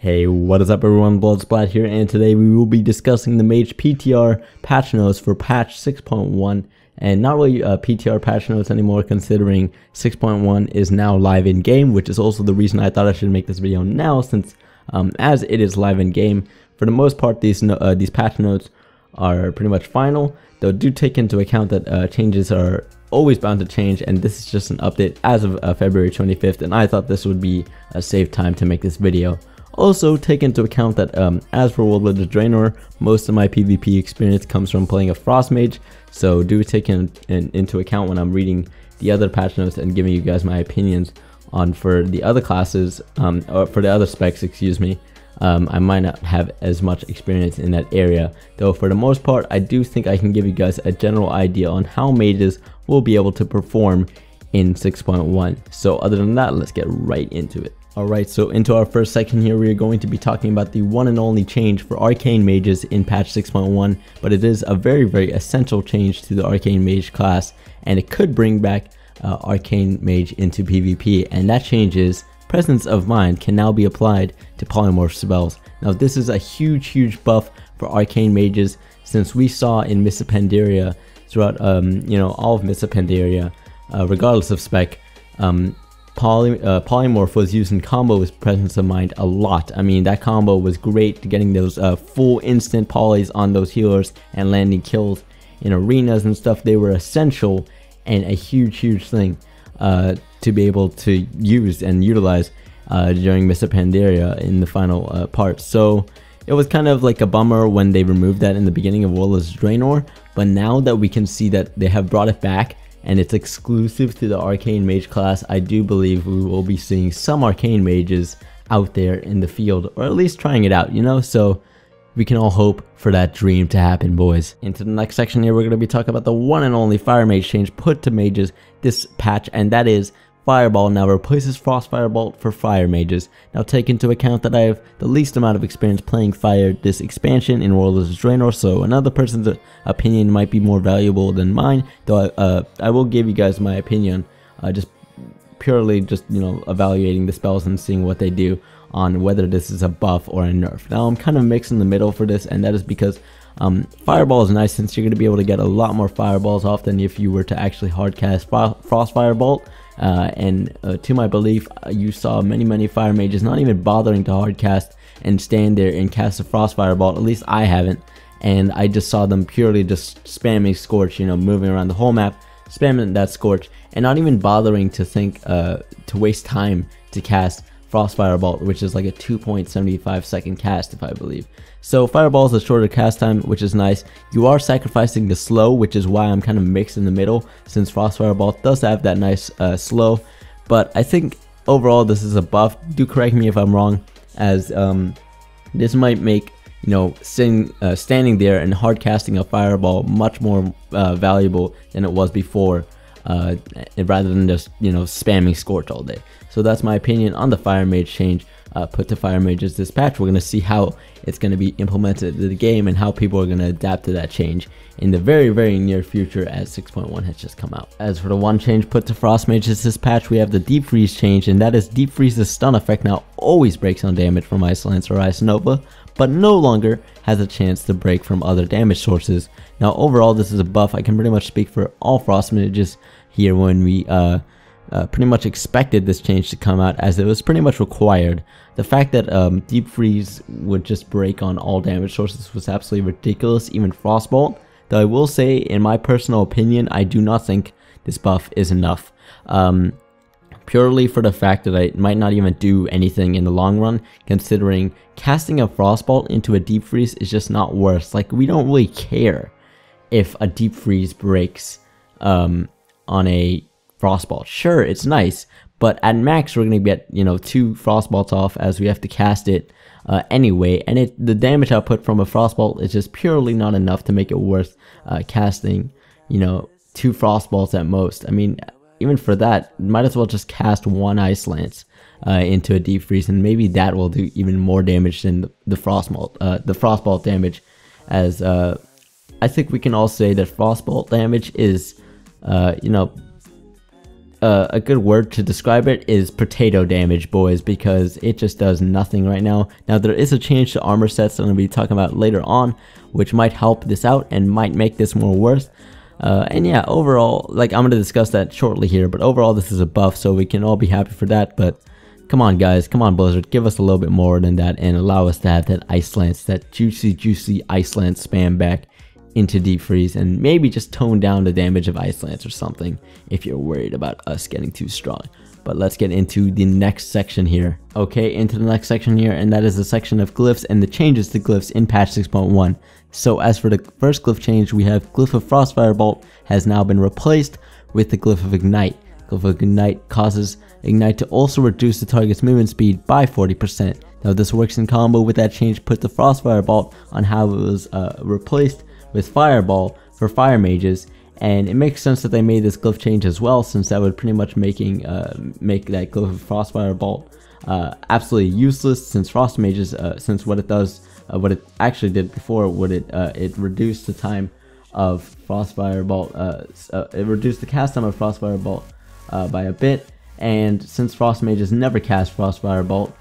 Hey, what is up everyone, Bloodsplat here, and today we will be discussing the Mage PTR patch notes for patch 6.1, and not really PTR patch notes anymore considering 6.1 is now live in game, which is also the reason I thought I should make this video now, since as it is live in game, for the most part these patch notes are pretty much final, though do take into account that changes are always bound to change, and this is just an update as of February 25th, and I thought this would be a safe time to make this video. Also, take into account that as for Warlord of Draenor, most of my PvP experience comes from playing a Frost Mage, so do take into account when I'm reading the other patch notes and giving you guys my opinions on for the other classes, or for the other specs, excuse me. I might not have as much experience in that area, though for the most part I do think I can give you guys a general idea on how mages will be able to perform in 6.1. So other than that, let's get right into it. Alright, so into our first section here, we are going to be talking about the one and only change for Arcane Mages in patch 6.1, but it is a very essential change to the Arcane Mage class, and it could bring back Arcane Mage into PvP, and that change is Presence of Mind can now be applied to polymorph spells. Now this is a huge buff for Arcane Mages, since we saw in Mists of Pandaria throughout all of Mists of Pandaria, regardless of spec, Polymorph was used in combo with Presence of Mind a lot. I mean, that combo was great to getting those full instant polys on those healers and landing kills in arenas and stuff. They were essential and a huge thing to be able to use and utilize during Mists of Pandaria in the final part. So it was kind of like a bummer when they removed that in the beginning of Warlords of Draenor, but now that we can see that they have brought it back and it's exclusive to the Arcane Mage class, I do believe we will be seeing some Arcane Mages out there in the field, or at least trying it out, so we can all hope for that dream to happen, boys. Into the next section here, we're going to be talking about the one and only Fire Mage change put to mages this patch, and that is Fireball now replaces Frost Firebolt for Fire Mages. Now take into account that I have the least amount of experience playing Fire this expansion in Warlords of Draenor, so another person's opinion might be more valuable than mine, though I will give you guys my opinion, just purely evaluating the spells and seeing what they do on whether this is a buff or a nerf. Now I'm kind of mixed in the middle for this, and that is because Fireball is nice, since you're going to be able to get a lot more Fireballs off than if you were to actually hardcast Frost Firebolt. To my belief, you saw many Fire Mages not even bothering to hardcast and stand there and cast a Frost Firebolt. At least I haven't, and I just saw them purely just spamming Scorch, moving around the whole map, spamming that Scorch, and not even bothering to think to waste time to cast Frost Firebolt, which is like a 2.75 second cast, if I believe. So Fireball is a shorter cast time, which is nice. You are sacrificing the slow, which is why I'm kind of mixed in the middle, since Frost Firebolt does have that nice slow. But I think overall this is a buff. Do correct me if I'm wrong, as this might make standing there and hard casting a Fireball much more valuable than it was before, rather than just spamming Scorch all day. So that's my opinion on the Fire Mage change put to Fire Mages this patch. We're going to see how it's going to be implemented into the game and how people are going to adapt to that change in the very near future, as 6.1 has just come out. As for the one change put to Frost Mages this patch, we have the Deep Freeze change, and that is Deep Freeze's stun effect now always breaks on damage from Ice Lance or Ice Nova, but no longer has a chance to break from other damage sources. Now overall this is a buff. I can pretty much speak for all Frost Mages here when we pretty much expected this change to come out, as it was pretty much required. The fact that Deep Freeze would just break on all damage sources was absolutely ridiculous, even Frostbolt. Though I will say, in my personal opinion, I do not think this buff is enough. Purely for the fact that it might not even do anything in the long run, considering casting a Frostbolt into a Deep Freeze is just not worth. Like, we don't really care if a Deep Freeze breaks on a Frostbolt. Sure, it's nice, but at max we're gonna get 2 Frostbolts off, as we have to cast it anyway, and the damage output from a Frostbolt is just purely not enough to make it worth casting 2 Frostbolts at most. I mean, even for that, might as well just cast 1 Ice Lance into a Deep Freeze, and maybe that will do even more damage than the Frostbolt damage, as I think we can all say that Frostbolt damage is a good word to describe it is potato damage, boys, because it just does nothing right now. Now there is a change to armor sets that I'm going to be talking about later on, which might help this out and might make this more worth. And yeah, overall, like, I'm going to discuss that shortly here, but overall this is a buff, so we can all be happy for that. But come on guys, come on Blizzard, give us a little bit more than that and allow us to have that Ice Lance, that juicy Ice Lance spam back into Deep Freeze, and maybe just tone down the damage of Ice Lance or something if you're worried about us getting too strong. But let's get into the next section here. Okay, into the next section here, and that is the section of glyphs and the changes to glyphs in patch 6.1. So as for the first glyph change, we have Glyph of Frostfire Bolt has now been replaced with the Glyph of Ignite. Glyph of Ignite causes Ignite to also reduce the target's movement speed by 40%. Now this works in combo with that change, put the Frostfire Bolt on how it was replaced with Fireball for Fire Mages, and it makes sense that they made this glyph change as well, since that would pretty much make that Glyph of Frostfire Bolt absolutely useless, since Frost Mages, since what it does, what it actually did before, it reduced the time of Frostfire Bolt, it reduced the cast time of Frostfire Bolt by a bit, and since Frost Mages never cast Frostfire Bolt,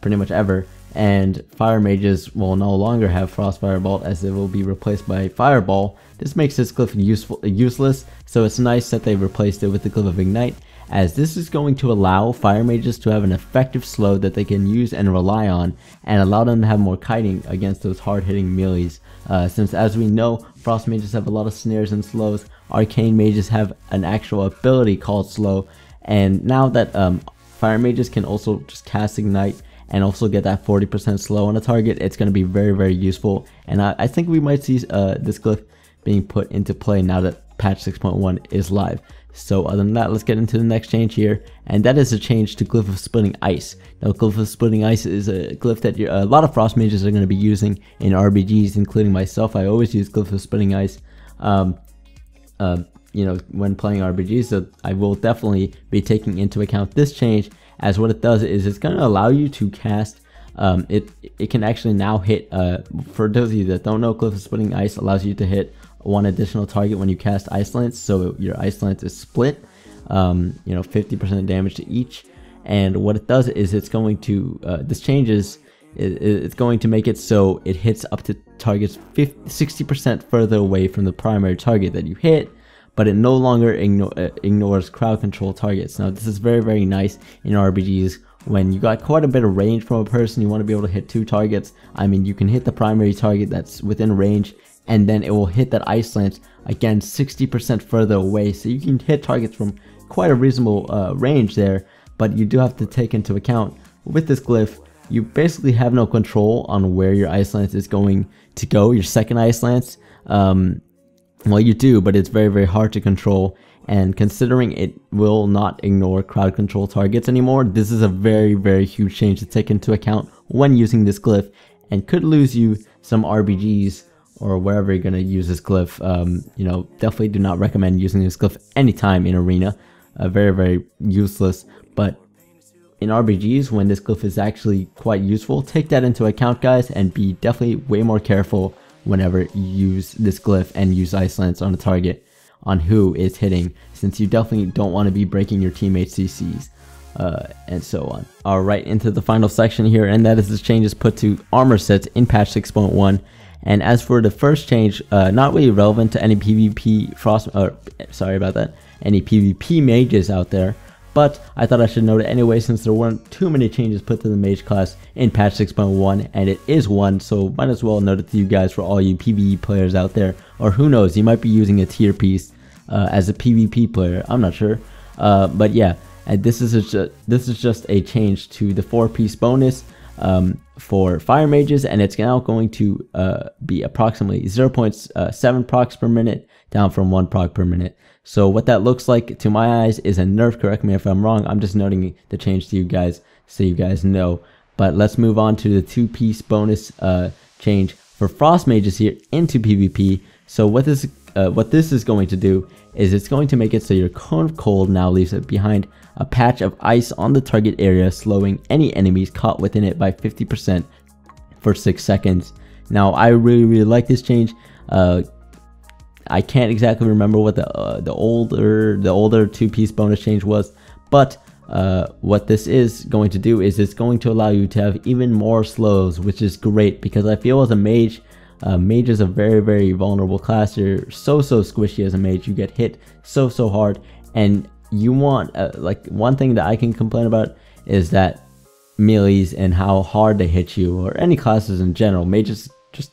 pretty much ever, and Fire Mages will no longer have Frostfire Bolt as it will be replaced by Fireball, this makes this glyph useless, so it's nice that they replaced it with the Glyph of Ignite, as this is going to allow Fire Mages to have an effective slow that they can use and rely on, and allow them to have more kiting against those hard-hitting melees, since as we know, Frost Mages have a lot of snares and slows, Arcane Mages have an actual ability called slow, and now that Fire Mages can also just cast Ignite and also get that 40% slow on a target, it's going to be very useful, and I think we might see this glyph being put into play now that patch 6.1 is live. So other than that, let's get into the next change here, and that is a change to Glyph of Splitting Ice. Now Glyph of Splitting Ice is a glyph that a lot of Frost Mages are going to be using in RBGs, including myself. I always use Glyph of Splitting Ice you know, when playing RBGs, so I will definitely be taking into account this change, as what it does is it's going to allow you to cast, it can actually now hit, for those of you that don't know, Glyph of Splitting Ice allows you to hit one additional target when you cast Ice Lance, so your Ice Lance is split, you know, 50% damage to each, and what it does is it's going to, this changes, it's going to make it so it hits up to targets 60% further away from the primary target that you hit, but it no longer ignores crowd control targets. Now this is very nice in RBGs when you got quite a bit of range from a person. You want to be able to hit two targets. I mean, you can hit the primary target that's within range, and then it will hit that Ice Lance again 60% further away, so you can hit targets from quite a reasonable range there. But you do have to take into account with this glyph, you basically have no control on where your Ice Lance is going to go, your second Ice Lance. Well, you do, but it's very hard to control, and considering it will not ignore crowd control targets anymore, this is a very huge change to take into account when using this glyph, and could lose you some RBGs or wherever you're going to use this glyph. You know, definitely do not recommend using this glyph anytime in arena. Very useless, but in RBGs, when this glyph is actually quite useful, take that into account, guys, and be definitely way more careful whenever you use this glyph and use Ice Lance on a target on who is hitting, since you definitely don't want to be breaking your teammates' CCs, and so on. Alright, into the final section here, and that is the changes put to armor sets in patch 6.1. And as for the first change, not really relevant to any PvP any PvP mages out there, but I thought I should note it anyway, since there weren't too many changes put to the mage class in patch 6.1, and it is one, so might as well note it to you guys for all you PvE players out there, or who knows, you might be using a tier piece as a PvP player, I'm not sure, but yeah, and this is just a change to the 4-piece bonus for fire mages, and it's now going to be approximately 0.7 procs per minute, down from 1 proc per minute. So what that looks like to my eyes is a nerf. Correct me if I'm wrong. I'm just noting the change to you guys so you guys know. But let's move on to the 2-piece bonus change for frost mages here into PvP. So what this is going to do is it's going to make it so your cone of cold now leaves it behind a patch of ice on the target area, slowing any enemies caught within it by 50% for 6 seconds. Now I really like this change. I can't exactly remember what the older 2-piece bonus change was, but what this is going to do is it's going to allow you to have even more slows, which is great, because I feel as a mage, mage is a very vulnerable class. You're so squishy as a mage. You get hit so hard, and you want like, one thing that I can complain about is that melees and how hard they hit you, or any classes in general. Mages, just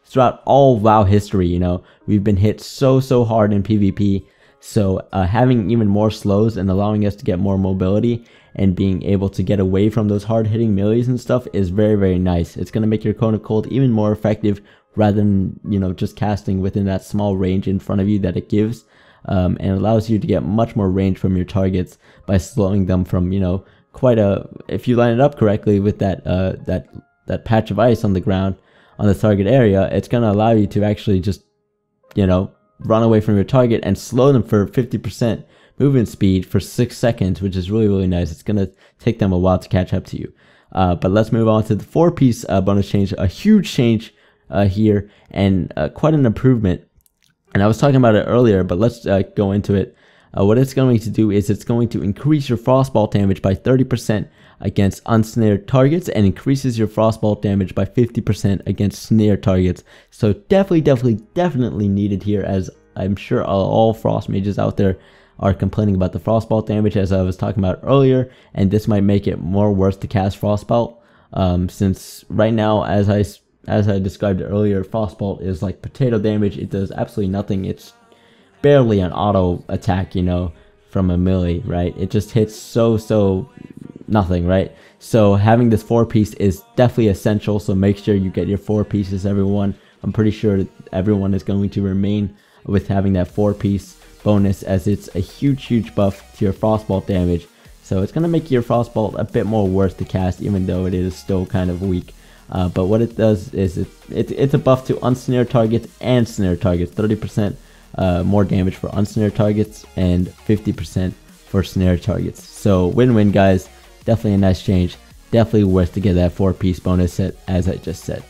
throughout all WoW history, you know, we've been hit so hard in PvP. So having even more slows and allowing us to get more mobility and being able to get away from those hard hitting melees and stuff is very nice. It's going to make your Cone of Cold even more effective, rather than, you know, just casting within that small range in front of you that it gives, and it allows you to get much more range from your targets by slowing them from, you know, quite a, if you line it up correctly with that that patch of ice on the ground on the target area, it's going to allow you to actually just, you know, run away from your target and slow them for 50% movement speed for 6 seconds, which is really nice. It's going to take them a while to catch up to you. But let's move on to the 4-piece bonus change. A huge change here, and quite an improvement. And I was talking about it earlier, but let's go into it. What it's going to do is it's going to increase your frostbolt damage by 30% against unsnared targets, and increases your frostbolt damage by 50% against snared targets. So definitely needed here, as I'm sure all frost mages out there are complaining about the frostbolt damage, as I was talking about earlier, and this might make it more worth to cast frostbolt, since right now, as I described earlier, frostbolt is like potato damage. It does absolutely nothing. It's barely an auto attack, you know, from a melee, right? It just hits so nothing, right? So having this 4-piece is definitely essential, so make sure you get your 4 pieces, everyone. I'm pretty sure that everyone is going to remain with having that 4-piece bonus, as it's a huge buff to your frostbolt damage. So it's going to make your frostbolt a bit more worth to cast, even though it is still kind of weak. But what it does is it's a buff to unsnared targets and snared targets. 30% more damage for unsnared targets and 50% for snared targets. So win-win, guys. Definitely a nice change. Definitely worth to get that 4-piece bonus set, as I just said.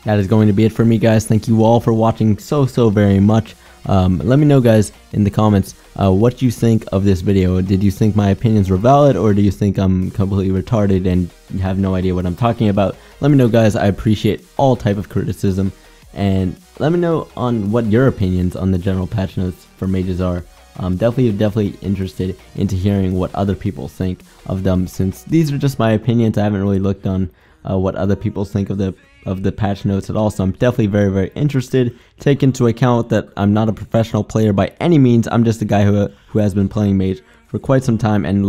That is going to be it for me, guys. Thank you all for watching so very much. Let me know, guys, in the comments what you think of this video. Did you think my opinions were valid, or do you think I'm completely retarded and have no idea what I'm talking about? Let me know, guys. I appreciate all type of criticism, and let me know on what your opinions on the general patch notes for mages are. I'm definitely interested into hearing what other people think of them, since these are just my opinions. I haven't really looked on what other people think of the patch notes at all, so I'm definitely very interested. Take into account that I'm not a professional player by any means. I'm just a guy who has been playing Mage for quite some time and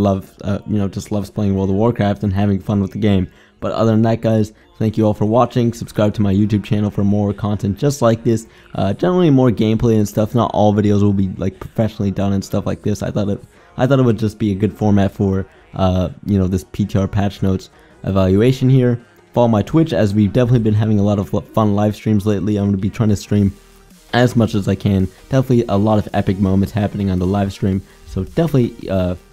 just loves playing World of Warcraft and having fun with the game. But other than that, guys, thank you all for watching. Subscribe to my YouTube channel for more content just like this. Generally more gameplay and stuff. Not all videos will be like professionally done and stuff like this. I thought it would just be a good format for this PTR patch notes evaluation here. Follow my Twitch, as we've definitely been having a lot of fun live streams lately. I'm going to be trying to stream as much as I can. Definitely a lot of epic moments happening on the live stream. So definitely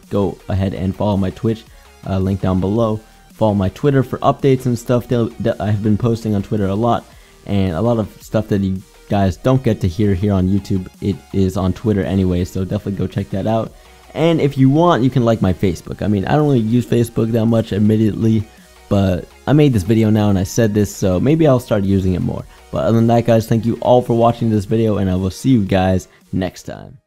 go ahead and follow my Twitch, link down below. Follow my Twitter for updates and stuff. I have been posting on Twitter a lot, and a lot of stuff that you guys don't get to hear here on YouTube, it is on Twitter anyway, so definitely go check that out. And if you want, you can like my Facebook. I mean, I don't really use Facebook that much, admittedly, but I made this video now and I said this, so maybe I'll start using it more. But other than that, guys, thank you all for watching this video, and I will see you guys next time.